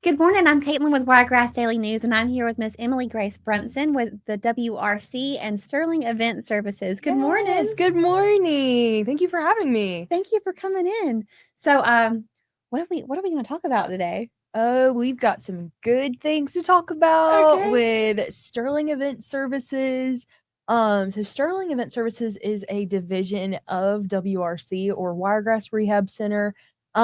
Good morning. I'm Caitlin with Wiregrass Daily News, and I'm here with Miss Emily Grace Brunson with the WRC and Sterling Event Services. Good morning. Yes, good morning. Thank you for having me. Thank you for coming in. So, what are we going to talk about today? Oh, we've got some good things to talk about Okay. with Sterling Event Services. So Sterling Event Services is a division of WRC or Wiregrass Rehab Center. What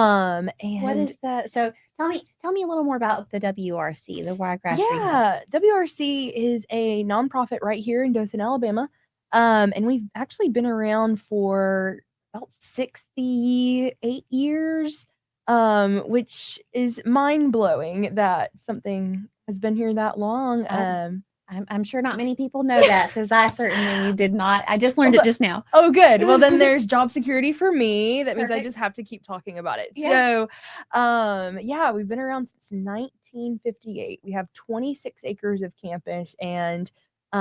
And is that? So, tell me a little more about the WRC, the Wiregrass Rehab. yeah, WRC is a nonprofit right here in Dothan, Alabama. And we've actually been around for about 68 years, which is mind blowing that something has been here that long. I'm sure not many people know that because I certainly did not. I just learned it just now. Oh, good. Well, then there's job security for me. That means I Perfect. just have to keep talking about it. Yeah. So, yeah, we've been around since 1958. We have 26 acres of campus, and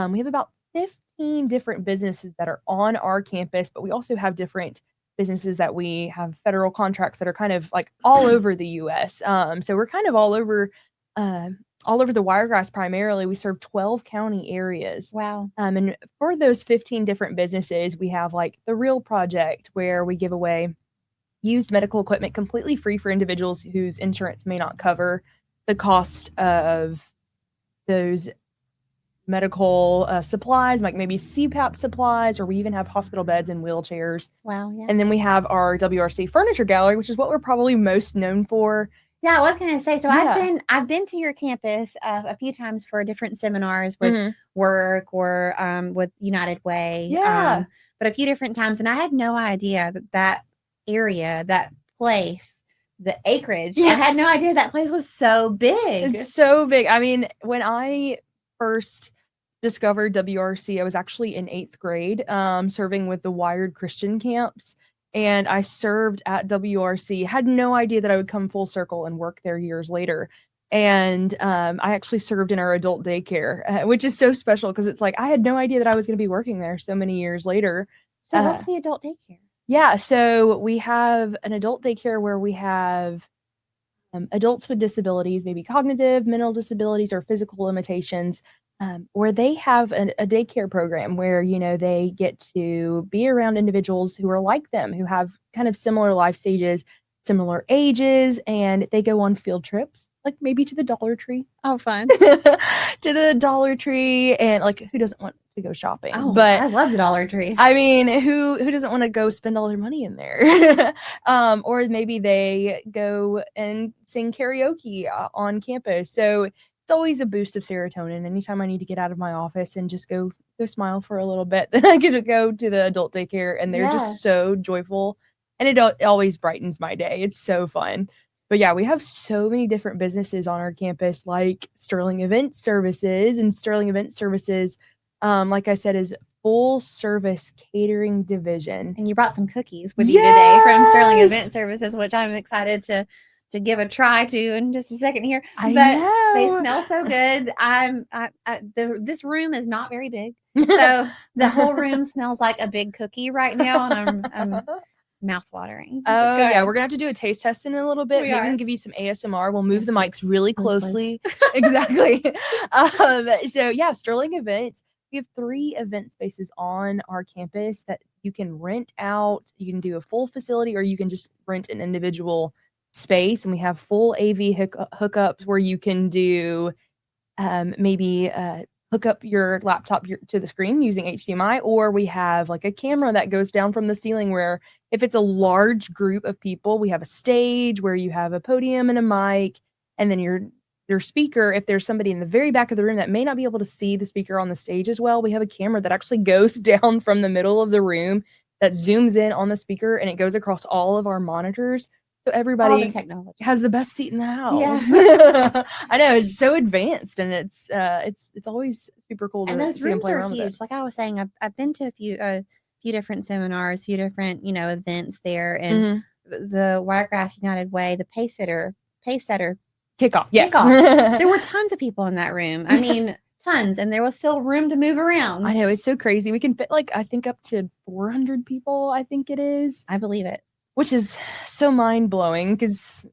we have about 15 different businesses that are on our campus, but we also have different businesses that we have federal contracts that are kind of like all over the US. So we're kind of all over the Wiregrass primarily. We serve 12 county areas. Wow. And for those 15 different businesses, we have like the Real Project where we give away used medical equipment completely free for individuals whose insurance may not cover the cost of those medical supplies, like maybe CPAP supplies, or we even have hospital beds and wheelchairs. Wow. Yeah. And then we have our WRC Furniture Gallery, which is what we're probably most known for. Yeah, I was gonna say. So Yeah. I've been to your campus a few times for different seminars with Mhm. work or with United Way. Yeah. But a few different times, and I had no idea that area, that place, the acreage. I had no idea that place was so big. It's so big. I mean, when I first discovered WRC, I was actually in 8th grade, serving with the Wired Christian camps. And I served at WRC. Had no idea that I would come full circle and work there years later. And I actually served in our adult daycare, which is so special because it's like I had no idea that I was going to be working there so many years later. So what's the adult daycare? Yeah, so we have an adult daycare where we have adults with disabilities, maybe cognitive, mental disabilities, or physical limitations, where they have a daycare program where, you know, they get to be around individuals who are like them, who have kind of similar life stages, similar ages, and they go on field trips, like maybe to the Dollar Tree. Oh, fun. To the Dollar Tree, and like who doesn't want to go shopping? Oh, But I love the Dollar Tree. I mean, who doesn't want to go spend all their money in there? Or maybe they go and sing karaoke on campus. So it's always a boost of serotonin. Anytime I need to get out of my office and just go smile for a little bit, then I get to go to the adult daycare, and they're just so joyful, and it always brightens my day. It's so fun. But yeah, we have so many different businesses on our campus, like Sterling Event Services, and Sterling Event Services, like I said, is full service catering division. And you brought some cookies with you today from Sterling Event Services, which I'm excited to give a try to in just a second here. I But know. they smell so good. This room is not very big, so the whole room smells like a big cookie right now, and I'm mouth watering. Oh yeah, we're gonna have to do a taste test in a little bit. We Maybe we are. can give you some ASMR. We'll move the mics really Really close. closely. Exactly. So yeah, Sterling Events. We have 3 event spaces on our campus that you can rent out. You can do a full facility, or you can just rent an individual space. And we have full AV hookups where you can do maybe hook up your laptop to the screen using HDMI, or we have like a camera that goes down from the ceiling where if it's a large group of people, we have a stage where you have a podium and a mic, and then your speaker, if there's somebody in the very back of the room that may not be able to see the speaker on the stage as well, we have a camera that actually goes down from the middle of the room that zooms in on the speaker, and it goes across all of our monitors. So everybody has the best seat in the house. Yeah. I know, it's so advanced, and it's always super cool to and those see them rooms play are around with it. huge. Like I was saying, I've been to a few different seminars, few different events there, and the Wiregrass United Way, the pace setter Kickoff. Yes. There were tons of people in that room. I mean, tons, and there was still room to move around. I know, it's so crazy. We can fit like I think up to 400 people. I think it is. I believe it. Which is so mind blowing because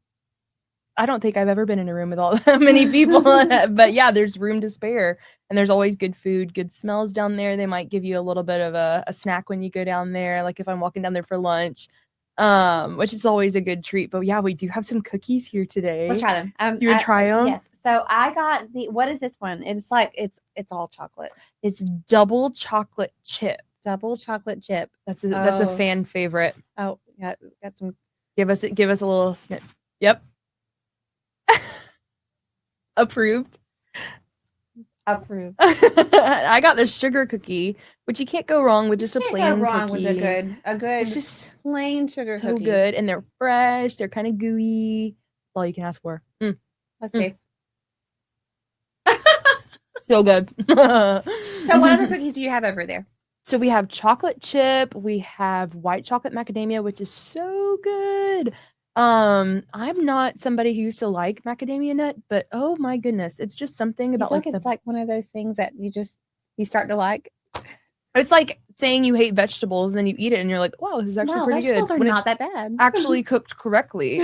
I don't think I've ever been in a room with all that many people, but yeah, there's room to spare, and there's always good food, good smells down there. They might give you a little bit of a snack when you go down there, like if I'm walking down there for lunch, which is always a good treat. But yeah, we do have some cookies here today. Let's try them. You would try them? Yes. So I got what is this one? It's like it's all chocolate. It's double chocolate chip. Double chocolate chip. That's a fan favorite. Oh, yeah, got some. Give us a little snip. Yep. Approved. I got the sugar cookie, which you can't go wrong with, just a plain cookie. Wrong with a good it's just plain sugar so cookie. good, and they're fresh. They're kind of gooey. That's all you can ask for. Let's see. So good. So what other cookies do you have over there? So we have chocolate chip. We have white chocolate macadamia, which is so good. I'm not somebody who used to like macadamia nut, but oh my goodness, it's just something about it's like one of those things that you start to like. It's like saying you hate vegetables and then you eat it and you're like, wow, this is actually pretty good. Vegetables are not that bad. Actually cooked correctly.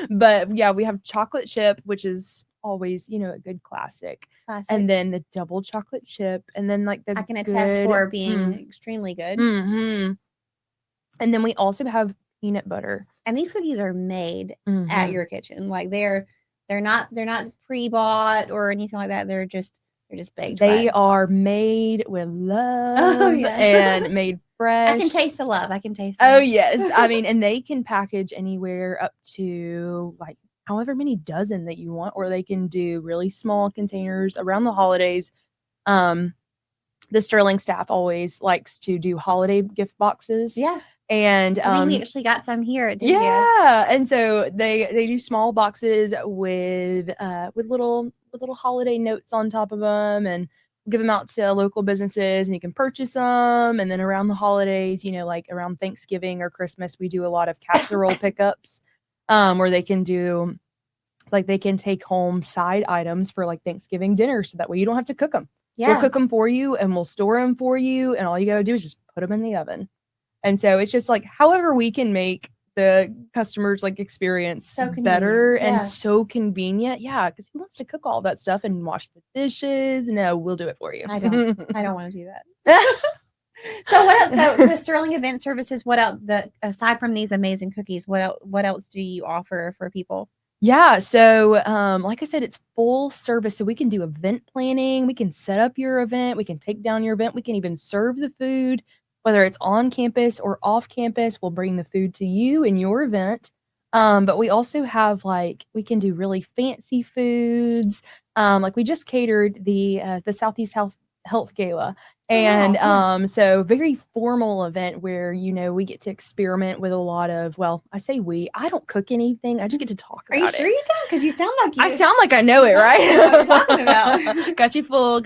But yeah, we have chocolate chip, which is always, a good classic. And then the double chocolate chip, and then like I can attest for being extremely good. And then we also have peanut butter. And these cookies are made at your kitchen. Like they're not pre-bought or anything like that. They're just baked. They are made with love and made fresh. I can taste the love. I can taste it. Oh yes. I mean, and they can package anywhere up to like however many dozen that you want, or they can do really small containers around the holidays. The Sterling staff always likes to do holiday gift boxes. Yeah. And I think we actually got some here at Divya. Yeah. And so they do small boxes with little holiday notes on top of them, and give them out to local businesses, and you can purchase them. And then around the holidays, like around Thanksgiving or Christmas, we do a lot of casserole pickups, where they can do, like, they can take home side items for like Thanksgiving dinner, so that way you don't have to cook them. Yeah. We'll cook them for you, and we'll store them for you, and all you got to do is just put them in the oven. And so it's just like however we can make the customers like experience better and so convenient. Yeah, because who wants to cook all that stuff and wash the dishes? No, we'll do it for you. I don't want to do that. So what else? So the Sterling Event Services, what else? Aside from these amazing cookies, what else do you offer for people? Yeah, so like I said, it's full service. So we can do event planning. We can set up your event. We can take down your event. We can even serve the food. Whether it's on campus or off campus, we'll bring the food to you in your event. But we also have we can do really fancy foods. Like we just catered the Southeast Health Gala. And so very formal event where, we get to experiment with a lot of, I say I don't cook anything. I just get to talk about it. Are you sure you don't? Because you sound like I sound like I know it, right? What are you talking about? Got you fooled.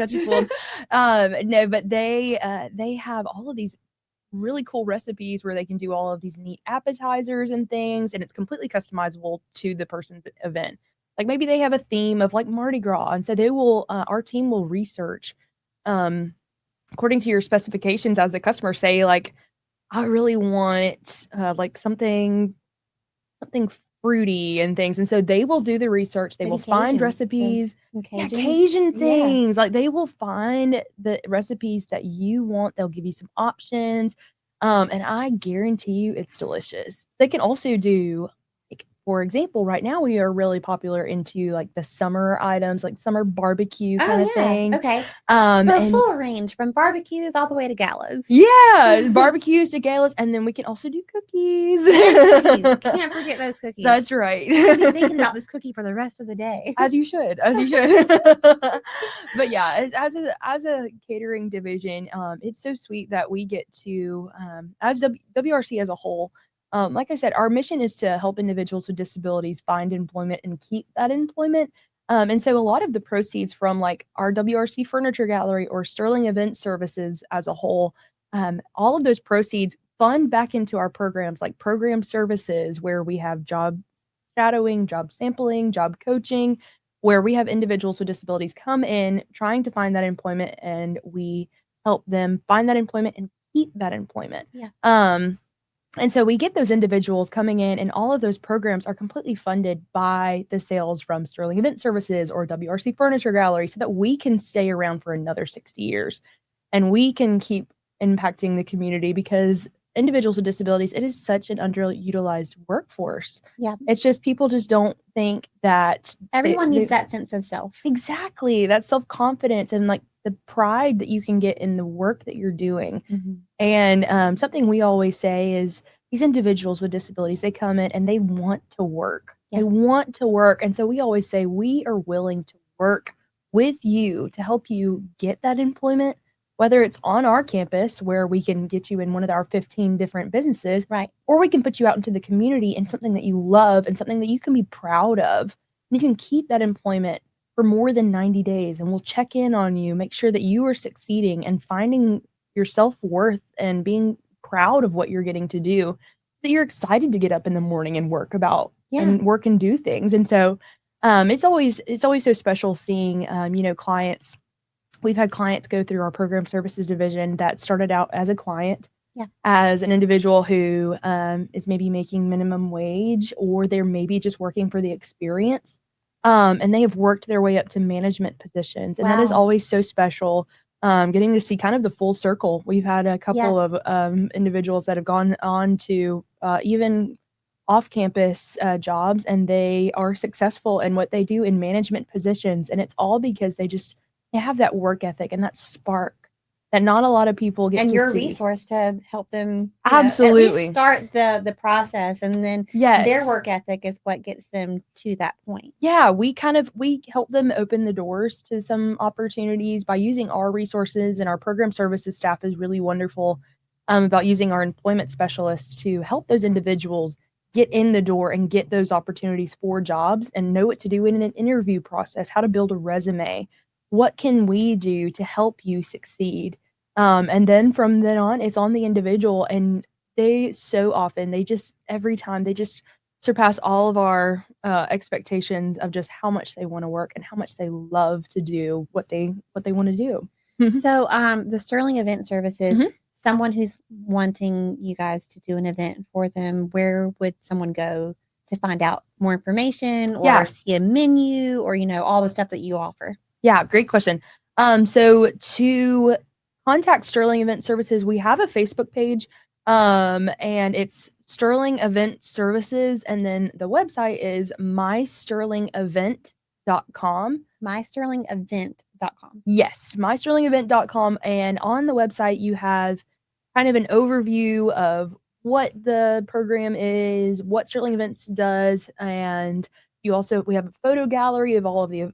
No, but they have all of these really cool recipes where they can do all of these neat appetizers and things, and it's completely customizable to the person's event. Like maybe they have a theme of like Mardi Gras, and so they will our team will research according to your specifications as the customer, say like, I really want like something fruity and things, and so they will do the research. They will find recipes, Cajun things. Like they will find the recipes that you want. They'll give you some options, and I guarantee you it's delicious. They can also do, like, for example, right now we are really popular into like the summer items, like summer barbecue kind of thing. Okay. So full range from barbecues all the way to galas. Yeah, barbecues to galas, and then we can also do cookies. Can't forget those cookies. That's right. I'll be thinking about this cookie for the rest of the day. As you should. But yeah, as a catering division, it's so sweet that we get to, as WRC as a whole. Like I said, our mission is to help individuals with disabilities find employment and keep that employment. And so a lot of the proceeds from like our WRC Furniture Gallery or Sterling Event Services as a whole, all of those proceeds fund back into our programs, like program services, where we have job shadowing, job sampling, job coaching, where we have individuals with disabilities come in trying to find that employment, and we help them find that employment and keep that employment. Yeah. And so we get those individuals coming in, and all of those programs are completely funded by the sales from Sterling Event Services or WRC Furniture Gallery so that we can stay around for another 60 years and we can keep impacting the community, because individuals with disabilities, it is such an underutilized workforce. Yeah. It's just people just don't think that everyone needs that sense of self. Exactly. That self-confidence and like the pride that you can get in the work that you're doing. And something we always say is these individuals with disabilities, they come in and they want to work. They want to work. And so we always say we are willing to work with you to help you get that employment, whether it's on our campus where we can get you in one of our 15 different businesses, right? Or we can put you out into the community in something that you love and something that you can be proud of. And you can keep that employment for more than 90 days, and we'll check in on you, make sure that you are succeeding and finding your self-worth and being proud of what you're getting to do, that you're excited to get up in the morning and work and do things. And so it's always so special seeing clients. We've had clients go through our program services division that started out as a client, as an individual who is maybe making minimum wage, or they're maybe just working for the experience. And they have worked their way up to management positions. And that is always so special, getting to see kind of the full circle. We've had a couple of individuals that have gone on to even off-campus jobs, and they are successful in what they do in management positions. And it's all because they have that work ethic and that spark that not a lot of people get to see. And you're a resource to help them absolutely at least start the process, and then their work ethic is what gets them to that point. Yeah, we help them open the doors to some opportunities by using our resources, and our program services staff is really wonderful about using our employment specialists to help those individuals get in the door and get those opportunities for jobs and know what to do in an interview process, how to build a resume. What can we do to help you succeed? And then from then on, it's on the individual. And they so often, every time they just surpass all of our expectations of just how much they want to work and how much they love to do what they want to do. So the Sterling Event Services, someone who's wanting you guys to do an event for them, where would someone go to find out more information or see a menu or, all the stuff that you offer? Yeah, great question. So to contact Sterling Event Services, we have a Facebook page, and it's Sterling Event Services, and then the website is mysterlingevent.com. mysterlingevent.com. Yes, mysterlingevent.com, and on the website you have kind of an overview of what the program is, what Sterling Events does, and we have a photo gallery of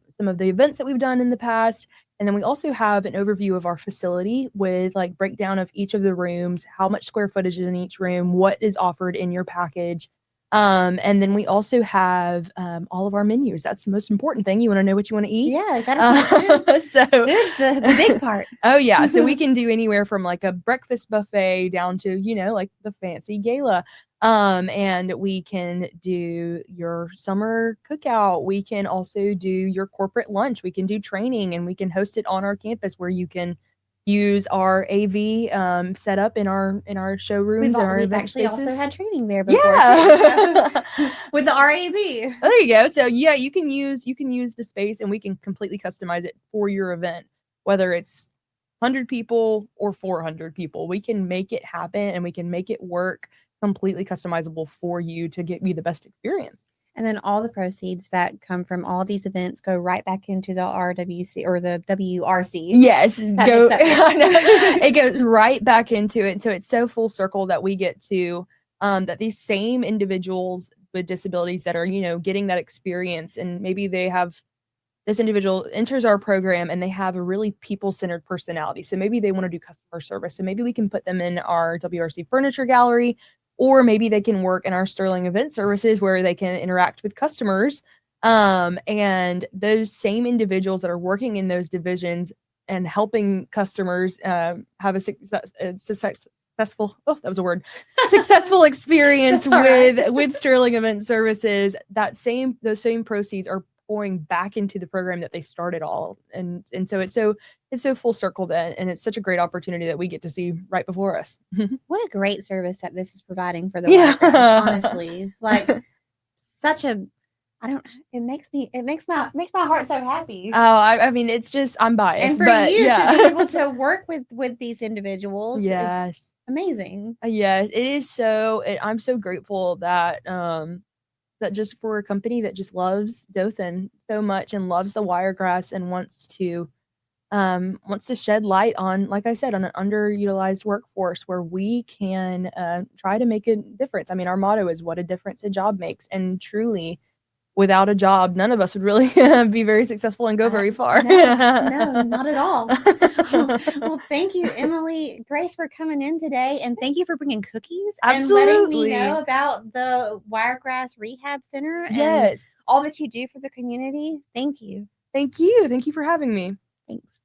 some of the events that we've done in the past. And then we also have an overview of our facility with like breakdown of each of the rooms, how much square footage is in each room, what is offered in your package. And then we also have all of our menus. That's the most important thing. You want to know what you want to eat? Yeah, that's so it's the big part. Oh yeah. So we can do anywhere from like a breakfast buffet down to, like the fancy gala. And we can do your summer cookout. We can also do your corporate lunch. We can do training, and we can host it on our campus where you can use our AV set up in our showrooms. We've actually spaces. Also had training there before. With the RAV. There you go. So yeah, you can use the space, and we can completely customize it for your event, whether it's 100 people or 400 people. We can make it happen, and we can make it work completely customizable for you to get you the best experience. And then all the proceeds that come from all these events go right back into the RWC or the WRC. Yes, it goes right back into it. So it's so full circle that we get to that these same individuals with disabilities that are, getting that experience, and maybe this individual enters our program and they have a really people-centered personality. So maybe they want to do customer service. So maybe we can put them in our WRC Furniture Gallery, or maybe they can work in our Sterling Event Services where they can interact with customers. And those same individuals that are working in those divisions and helping customers have a successful experience with Sterling Event Services, those same proceeds are pouring back into the program that they started all. And so it's so full circle then, and it's such a great opportunity that we get to see right before us. What a great service that this is providing for the Wiregrass, honestly. Like such a it makes my heart so happy. Oh, I mean, it's just, I'm biased. And for but you yeah. to be able to work with these individuals, Yes. it's amazing. Yes, it is I'm so grateful that that just for a company that just loves Dothan so much and loves the Wiregrass and wants to shed light on, like I said, on an underutilized workforce where we can try to make a difference. I mean, our motto is what a difference a job makes. And truly, without a job, none of us would really be very successful and go very far. No, not at all. Well, thank you, Emily Grace, for coming in today. And thank you for bringing cookies and letting me know about the Wiregrass Rehab Center and all that you do for the community. Thank you. Thank you. Thank you for having me. Thanks.